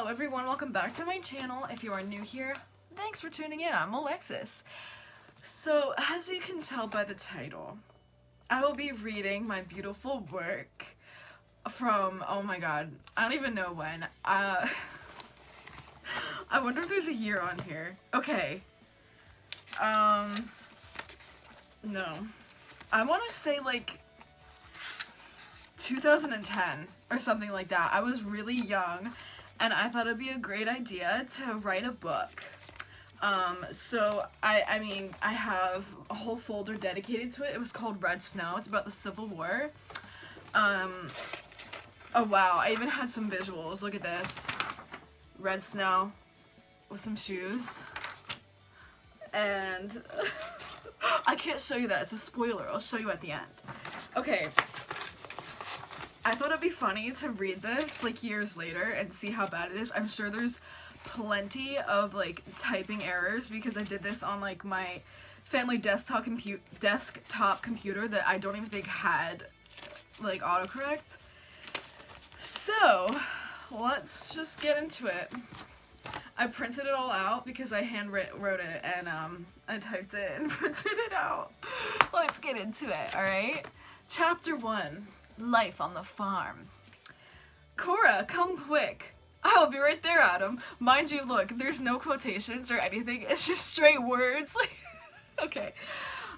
Hello everyone, welcome back to my channel. If you are new here, thanks for tuning in. I'm Alexis. So, as you can tell by the title, I will be reading my beautiful work from, oh my god, I don't even know when. I wonder if there's a year on here. Okay. No. I want to say like 2010 or something like that. I was really young and I thought it'd be a great idea to write a book. So I mean, I have a whole folder dedicated to it. It was called Red Snow. It's about the Civil War. Oh wow, I even had some visuals. Look at this. Red Snow with some shoes. And I can't show you that. It's a spoiler. I'll show you at the end. Okay. I thought it'd be funny to read this like years later and see how bad it is. I'm sure there's plenty of like typing errors because I did this on like my family desktop computer that I don't even think had like autocorrect. So let's just get into it. I printed it all out because I wrote it and I typed it and printed it out. Let's get into it, alright? Chapter 1. Life on the farm. Cora, come quick. I'll be right there, Adam. Mind you, look, there's no quotations or anything. It's just straight words. Okay.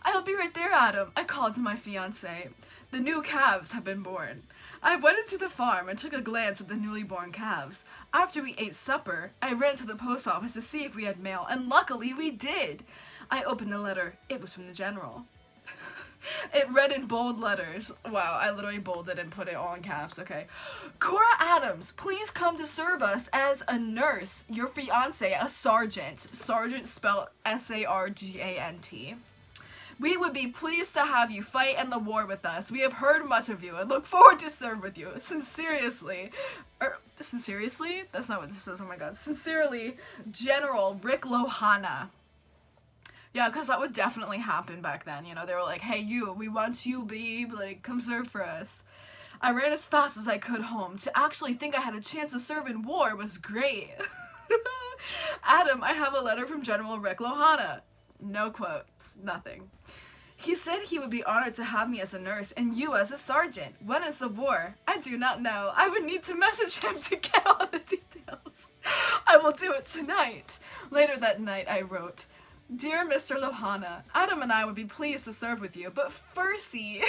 I'll be right there, Adam. I called to my fiancé. The new calves have been born. I went into the farm and took a glance at the newly born calves. After we ate supper, I ran to the post office to see if we had mail, and luckily we did. I opened the letter. It was from the general. It read in bold letters. Wow, I literally bolded and put it all in caps, okay. Cora Adams, please come to serve us as a nurse. Your fiancé, a sergeant. Sergeant spelled S-A-R-G-A-N-T. We would be pleased to have you fight in the war with us. We have heard much of you and look forward to serve with you. Sincerely? That's not what this says, oh my god. Sincerely, General Rick Lohana. Yeah, because that would definitely happen back then, you know, they were like, hey you, we want you, babe, like, come serve for us. I ran as fast as I could home. To actually think I had a chance to serve in war was great. Adam, I have a letter from General Rick Lohana. No quotes, nothing. He said he would be honored to have me as a nurse and you as a sergeant. When is the war? I do not know. I would need to message him to get all the details. I will do it tonight. Later that night I wrote, Dear Mr. Lohana, Adam and I would be pleased to serve with you, but firsty,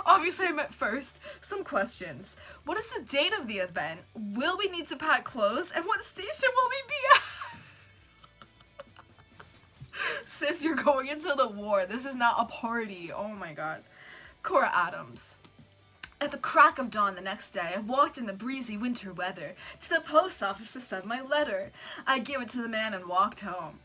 obviously I meant first, some questions. What is the date of the event? Will we need to pack clothes? And what station will we be at? Sis, you're going into the war. This is not a party. Oh my god. Cora Adams. At the crack of dawn the next day, I walked in the breezy winter weather to the post office to send my letter. I gave it to the man and walked home.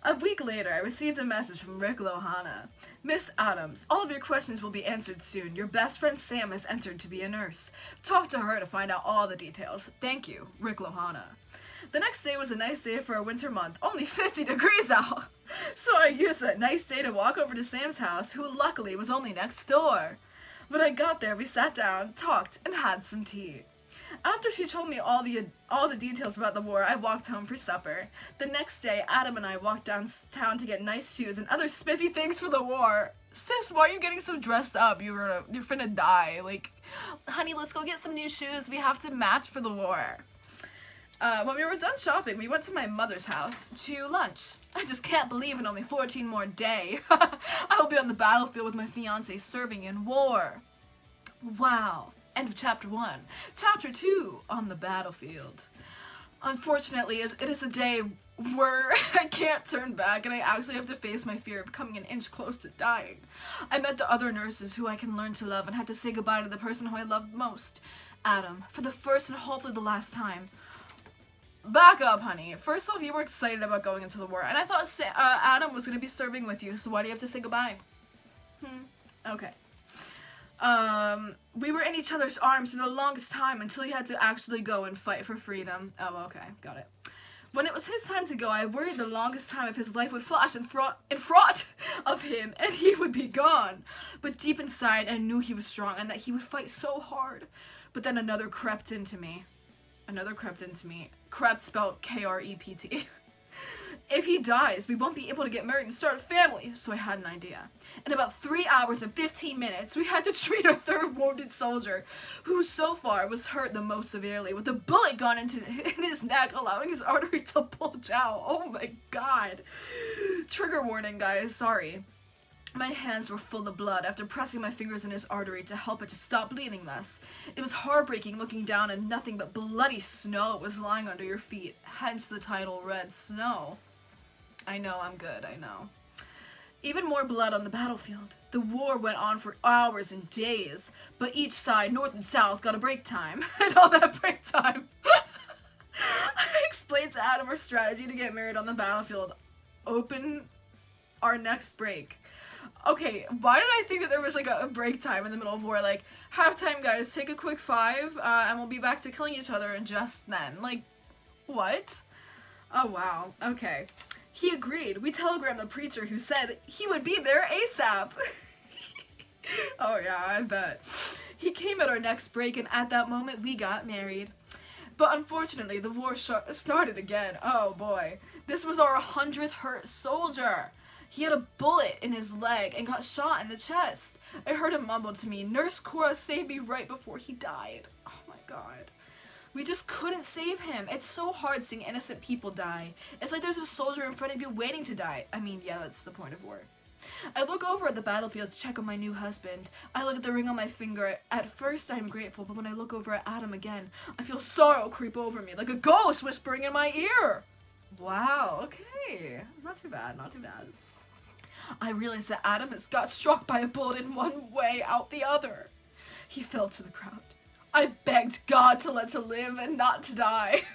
A week later, I received a message from Rick Lohana. Miss Adams, all of your questions will be answered soon. Your best friend Sam has entered to be a nurse. Talk to her to find out all the details. Thank you, Rick Lohana. The next day was a nice day for a winter month, only 50 degrees out. So I used that nice day to walk over to Sam's house, who luckily was only next door. When I got there, we sat down, talked, and had some tea. After she told me all the details about the war, I walked home for supper. The next day, Adam and I walked downtown to get nice shoes and other spiffy things for the war. Sis, why are you getting so dressed up? You're finna die. Like, honey, let's go get some new shoes. We have to match for the war. When we were done shopping, we went to my mother's house to lunch. I just can't believe in only 14 more days. I'll be on the battlefield with my fiancé serving in war. Wow. End of chapter 1. Chapter 2, on the battlefield. Unfortunately, it is a day where I can't turn back and I actually have to face my fear of becoming an inch close to dying. I met the other nurses who I can learn to love and had to say goodbye to the person who I loved most, Adam, for the first and hopefully the last time. Back up, honey. First off, you were excited about going into the war, and I thought Adam was going to be serving with you, so why do you have to say goodbye? Okay. We were in each other's arms for the longest time until he had to actually go and fight for freedom. Oh, okay. Got it. When it was his time to go, I worried the longest time if his life would flash in front of him and he would be gone. But deep inside, I knew he was strong and that he would fight so hard. But then another crept into me. Another crept into me. Crept spelled K-R-E-P-T. If he dies, we won't be able to get married and start a family, so I had an idea. In about 3 hours and 15 minutes, we had to treat our third wounded soldier, who so far was hurt the most severely, with a bullet gone in his neck, allowing his artery to bulge out. Oh my god. Trigger warning, guys, sorry. My hands were full of blood after pressing my fingers in his artery to help it to stop bleeding less. It was heartbreaking looking down and nothing but bloody snow was lying under your feet, hence the title Red Snow. I know, I'm good, I know. Even more blood on the battlefield. The war went on for hours and days, but each side, north and south, got a break time. And all that break time, I explained to Adam our strategy to get married on the battlefield. Open our next break. Okay, why did I think that there was like a break time in the middle of war? Like, halftime, guys, take a quick 5, and we'll be back to killing each other in just then. Like, what? Oh, wow. Okay. He agreed. We telegrammed the preacher who said he would be there ASAP. Oh, yeah, I bet. He came at our next break, and at that moment, we got married. But unfortunately, the war started again. Oh, boy. This was our 100th hurt soldier. He had a bullet in his leg and got shot in the chest. I heard him mumble to me, "Nurse Cora saved me right before he died." Oh my god. We just couldn't save him. It's so hard seeing innocent people die. It's like there's a soldier in front of you waiting to die. I mean, yeah, that's the point of war. I look over at the battlefield to check on my new husband. I look at the ring on my finger. At first, I'm grateful, but when I look over at Adam again, I feel sorrow creep over me, like a ghost whispering in my ear. Wow, okay. Not too bad, not too bad. I realized that Adam has got struck by a bullet in one way, out the other. He fell to the ground. I begged God to let to live and not to die.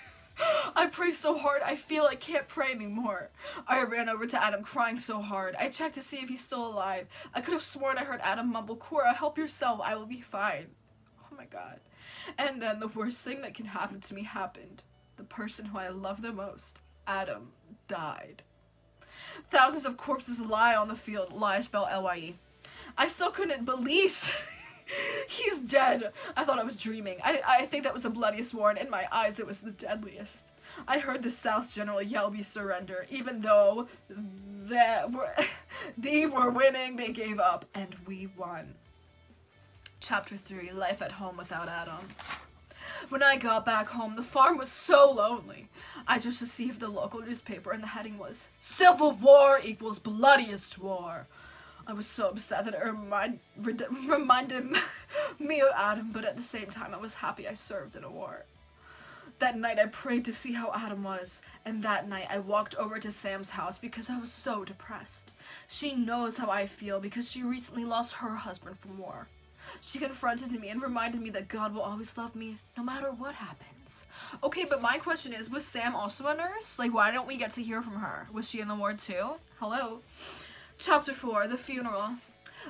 I pray so hard I feel I can't pray anymore. I ran over to Adam crying so hard. I checked to see if he's still alive. I could have sworn I heard Adam mumble, "Cora, help yourself, I will be fine." Oh my god. And then the worst thing that can happen to me happened. The person who I love the most, Adam, died. Thousands of corpses lie on the field. Lie spelled L-Y-E. I still couldn't believe he's dead. I thought I was dreaming. I think that was the bloodiest war, and in my eyes it was the deadliest. I heard the South's general yell, "We surrender." Even though they were winning, they gave up, and we won. Chapter 3, Life at Home Without Adam. When I got back home, the farm was so lonely. I just received the local newspaper and the heading was, "Civil War equals bloodiest war." I was so upset that it reminded me of Adam, but at the same time I was happy I served in a war. That night I prayed to see how Adam was, and that night I walked over to Sam's house because I was so depressed. She knows how I feel because she recently lost her husband from war. She confronted me and reminded me that God will always love me, no matter what happens. Okay, but my question is, was Sam also a nurse? Like, why don't we get to hear from her? Was she in the war too? Hello? Chapter 4, The Funeral.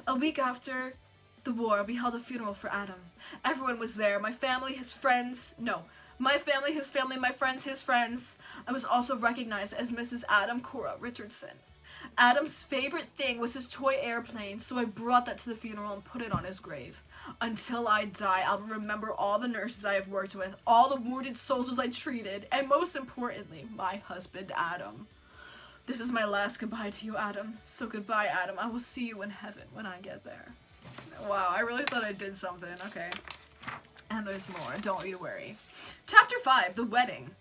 A week after the war, we held a funeral for Adam. Everyone was there. My family, his friends. No. My family, his family, my friends, his friends. I was also recognized as Mrs. Adam Cora Richardson. Adam's favorite thing was his toy airplane, so I brought that to the funeral and put it on his grave. Until I die, I'll remember all the nurses I have worked with, all the wounded soldiers I treated, and most importantly, my husband, Adam. This is my last goodbye to you, Adam. So goodbye, Adam. I will see you in heaven when I get there. Wow, I really thought I did something. Okay. And there's more. Don't you worry. Chapter 5, The Wedding.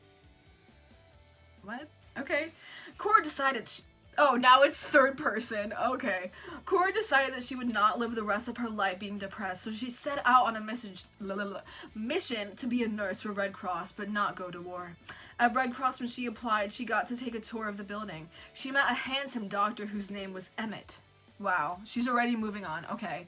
What? Okay. Cora decided oh, now it's third person. Okay. Cora decided that she would not live the rest of her life being depressed, so she set out on a mission to be a nurse for Red Cross, but not go to war. At Red Cross, when she applied, she got to take a tour of the building. She met a handsome doctor whose name was Emmett. Wow, she's already moving on. Okay.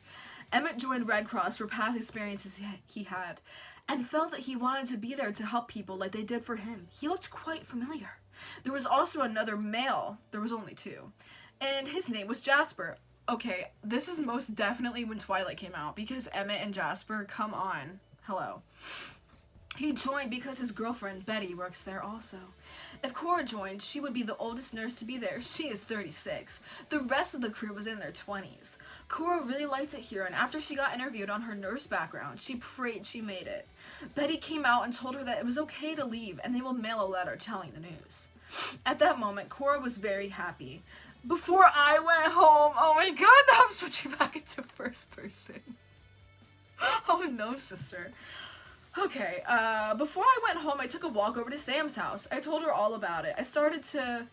Emmett joined Red Cross for past experiences he had, and felt that he wanted to be there to help people like they did for him. He looked quite familiar. There was also another male. There was only 2. And his name was Jasper. Okay, this is most definitely when Twilight came out, because Emmett and Jasper, come on. Hello. He joined because his girlfriend, Betty, works there also. If Cora joined, she would be the oldest nurse to be there. She is 36. The rest of the crew was in their 20s. Cora really liked it here, and after she got interviewed on her nurse background, she prayed she made it. Betty came out and told her that it was okay to leave, and they will mail a letter telling the news. At that moment, Cora was very happy. Before I went home, oh my god, now I'm switching back into first person. Oh no, sister. Okay, before I went home, I took a walk over to Sam's house. I told her all about it. I started to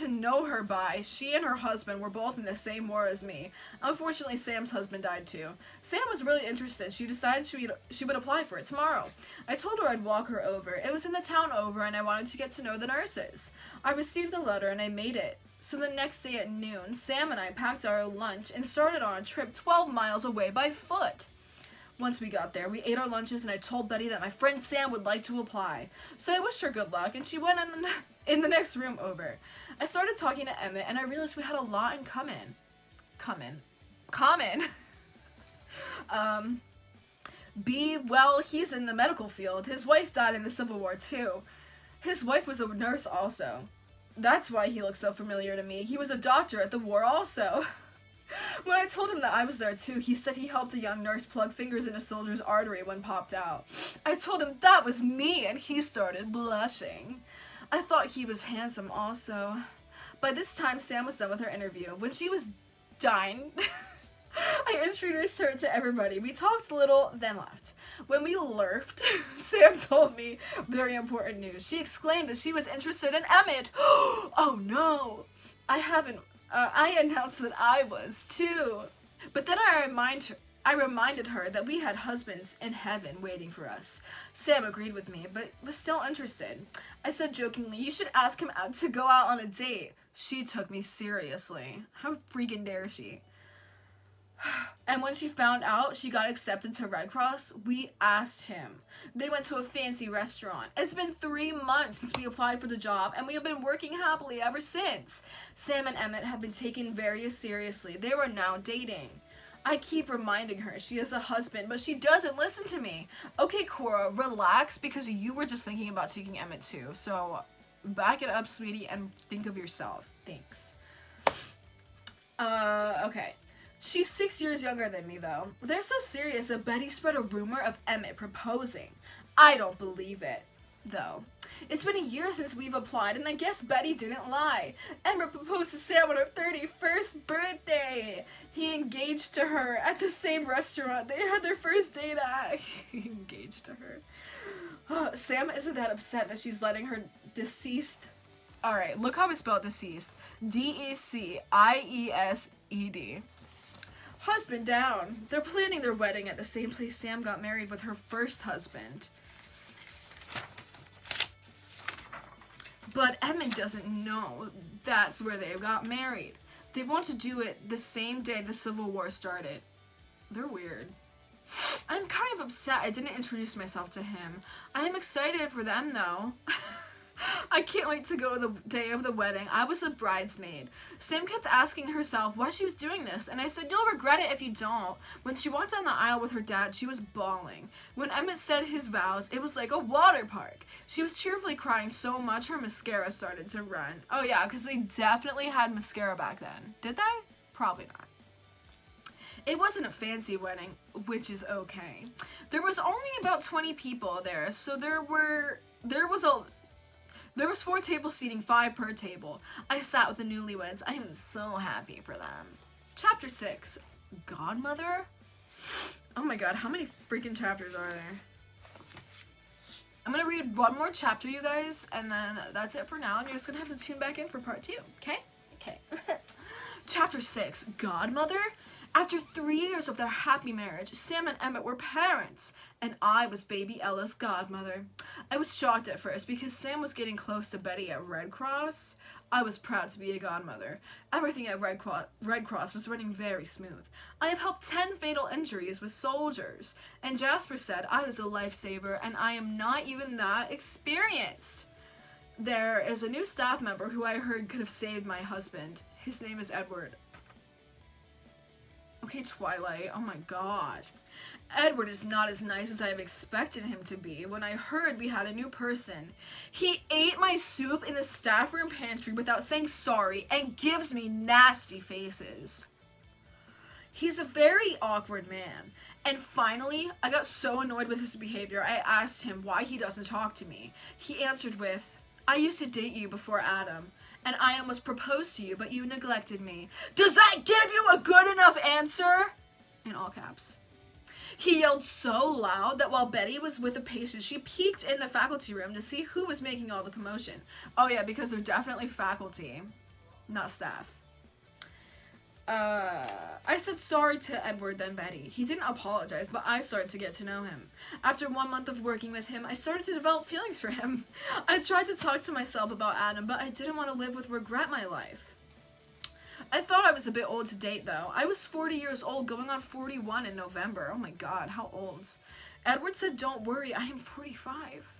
know her by she and her husband were both in the same war as me. Unfortunately, Sam's husband died too. Sam was really interested. She decided she would apply for it tomorrow. I told her I'd walk her over. It was in the town over, and I wanted to get to know the nurses. I received the letter, and I made it. So the next day at noon, Sam and I packed our lunch and started on a trip 12 miles away by foot. Once we got there, we ate our lunches, and I told Betty that my friend Sam would like to apply. So I wished her good luck, and she went in the next room over. I started talking to Emmett, and I realized we had a lot in common. Well, he's in the medical field. His wife died in the Civil War, too. His wife was a nurse, also. That's why he looks so familiar to me. He was a doctor at the war, also. When I told him that I was there too, he said he helped a young nurse plug fingers in a soldier's artery when popped out. I told him that was me, and he started blushing. I thought he was handsome also. By this time, Sam was done with her interview. When she was done, I introduced her to everybody. We talked a little, then left. When we left, Sam told me very important news. She exclaimed that she was interested in Emmett. Oh no, I announced that I was too. But then I reminded her that we had husbands in heaven waiting for us. Sam agreed with me, but was still interested. I said jokingly, you should ask him out to go out on a date. She took me seriously. How freaking dare she? And when she found out she got accepted to Red Cross, we asked him. They went to a fancy restaurant. It's been 3 months since we applied for the job, and we have been working happily ever since. Sam and Emmett have been taken very seriously. They were now dating. I keep reminding her she has a husband, but she doesn't listen to me. Okay, Cora, relax, because you were just thinking about taking Emmett too. So back it up, sweetie, and think of yourself. Thanks. Okay. She's 6 years younger than me, though. They're so serious that Betty spread a rumor of Emmett proposing. I don't believe it, though. It's been a year since we've applied, and I guess Betty didn't lie. Emmett proposed to Sam on her 31st birthday. He engaged to her at the same restaurant they had their first date at. He engaged to her. Sam isn't that upset that she's letting her deceased... Alright, look how we spell deceased. D-E-C-I-E-S-E-D. Husband down. They're planning their wedding at the same place Sam got married with her first husband. But Emmett doesn't know that's where they got married. They want to do it the same day the Civil War started. They're weird. I'm kind of upset I didn't introduce myself to him. I am excited for them though. I can't wait to go to the day of the wedding. I was the bridesmaid. Sam kept asking herself why she was doing this, and I said, you'll regret it if you don't. When she walked down the aisle with her dad, she was bawling. When Emmett said his vows, it was like a water park. She was cheerfully crying so much her mascara started to run. Oh yeah, because they definitely had mascara back then. Did they? Probably not. It wasn't a fancy wedding, which is okay. There was only about 20 people there, so there was 4 tables seating, 5 per table. I sat with the newlyweds. I am so happy for them. Chapter 6. Godmother? Oh my god, how many freaking chapters are there? I'm gonna read one more chapter, you guys, and then that's it for now, and you're just gonna have to tune back in for part 2, okay? Okay. Chapter 6. Godmother? After 3 years of their happy marriage, Sam and Emmett were parents, and I was baby Ella's godmother. I was shocked at first because Sam was getting close to Betty at Red Cross. I was proud to be a godmother. Everything at Red Cross was running very smooth. I have helped 10 fatal injuries with soldiers, and Jasper said I was a lifesaver, and I am not even that experienced. There is a new staff member who I heard could have saved my husband. His name is Edward. Okay, Twilight, oh my god. Edward is not as nice as I have expected him to be. When I heard we had a new person, he ate my soup in the staff room pantry without saying sorry and gives me nasty faces. He's a very awkward man. And finally, I got so annoyed with his behavior, I asked him why he doesn't talk to me. He answered with, I used to date you before Adam, and I almost proposed to you, but you neglected me. Does that give you a good enough answer? In all caps. He yelled so loud that while Betty was with a patient, she peeked in the faculty room to see who was making all the commotion. Oh yeah, because they're definitely faculty, not staff. I said sorry to Edward, then Betty. He didn't apologize, but I started to get to know him. After 1 month of working with him, I started to develop feelings for him. I tried to talk to myself about Adam, but I didn't want to live with regret my life. I thought I was a bit old to date, though. I was 40 years old, going on 41 in November. Oh my god, how old? Edward said, don't worry, I am 45.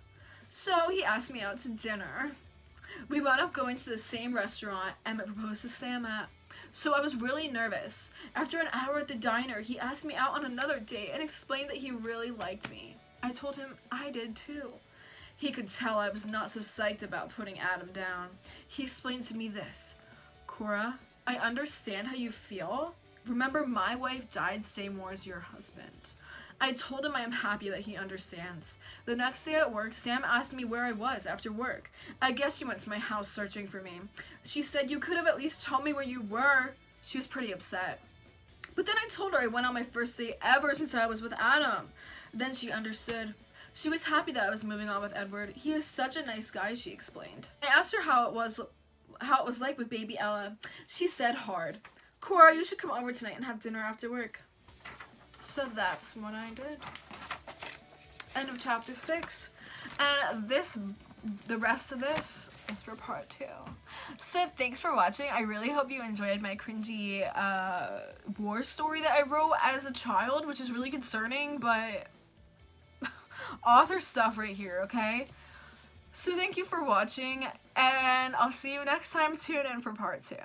So he asked me out to dinner. We wound up going to the same restaurant Emmett proposed to Sam at. So I was really nervous. After an hour at the diner, he asked me out on another date and explained that he really liked me. I told him I did too. He could tell I was not so psyched about putting Adam down. He explained to me this. Cora, I understand how you feel. Remember, my wife died same war as your husband. I told him I am happy that he understands. The next day at work, Sam asked me where I was after work. I guess she went to my house searching for me. She said, you could have at least told me where you were. She was pretty upset. But then I told her I went on my first date ever since I was with Adam. Then she understood. She was happy that I was moving on with Edward. He is such a nice guy, she explained. I asked her how it was like with baby Ella. She said hard. Cora, you should come over tonight and have dinner after work. So that's what I did. End of chapter 6. And the rest of this is for part 2. So thanks for watching. I really hope you enjoyed my cringy war story that I wrote as a child, which is really concerning, but author stuff right here, okay? So thank you for watching, and I'll see you next time. Tune in for part 2.